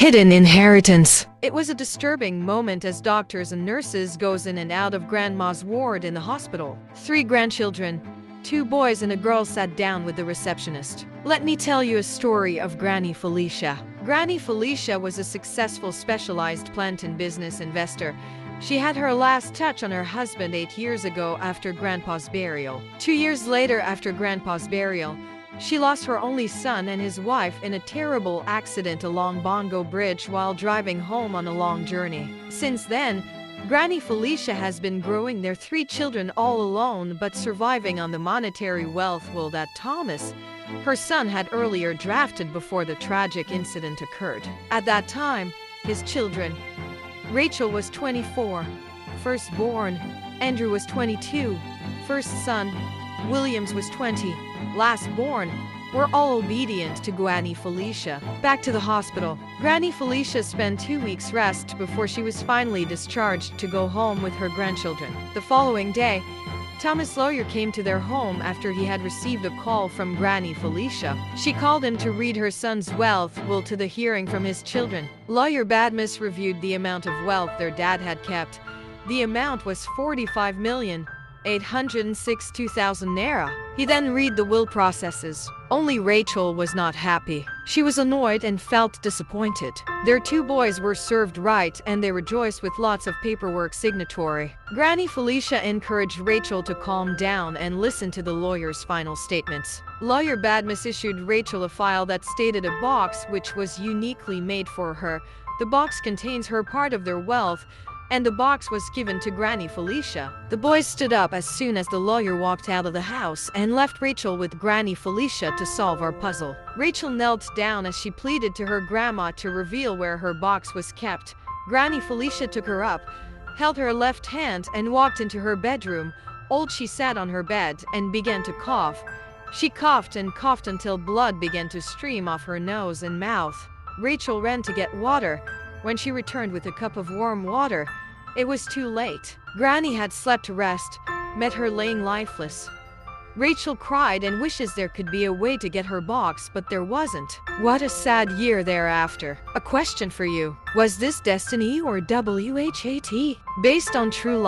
Hidden inheritance. It was a disturbing moment as doctors and nurses goes in and out of Grandma's ward in the hospital. 3 grandchildren, 2 boys and a girl sat down with the receptionist. Let me tell you a story of Granny Felicia. Granny Felicia was a successful specialized plant and business investor. She had her last touch on her husband 8 years ago after Grandpa's burial. 2 years later after Grandpa's burial, she lost her only son and his wife in a terrible accident along Bongo Bridge while driving home on a long journey. Since then, Granny Felicia has been growing their 3 children all alone but surviving on the monetary wealth that Thomas, her son, had earlier drafted before the tragic incident occurred. At that time, his children, Rachel was 24, firstborn, Andrew was 22, first son, Williams was 20, last-born, were all obedient to Granny Felicia. Back to the hospital. Granny Felicia spent 2 weeks rest before she was finally discharged to go home with her grandchildren. The following day, Thomas' lawyer came to their home after he had received a call from Granny Felicia. She called him to read her son's wealth will to the hearing from his children. Lawyer Badmus reviewed the amount of wealth their dad had kept. The amount was 45,862,000 naira. He then read the will processes. Only Rachel was not happy. She was annoyed and felt disappointed. Their 2 boys were served right and they rejoiced with lots of paperwork signatory. Granny Felicia encouraged Rachel to calm down and listen to the lawyer's final statements. Lawyer Badmus issued Rachel a file that stated a box which was uniquely made for her. The box contains her part of their wealth, and the box was given to Granny Felicia. The boys stood up as soon as the lawyer walked out of the house and left Rachel with Granny Felicia to solve our puzzle. Rachel knelt down as she pleaded to her grandma to reveal where her box was kept. Granny Felicia took her up, held her left hand and walked into her bedroom. She sat on her bed and began to cough. She coughed and coughed until blood began to stream off her nose and mouth. Rachel ran to get water. When she returned with a cup of warm water, it was too late. Granny had slept to rest, met her laying lifeless. Rachel cried and wishes there could be a way to get her box, but there wasn't. What a sad year thereafter. A question for you. Was this destiny or WHAT? Based on true life.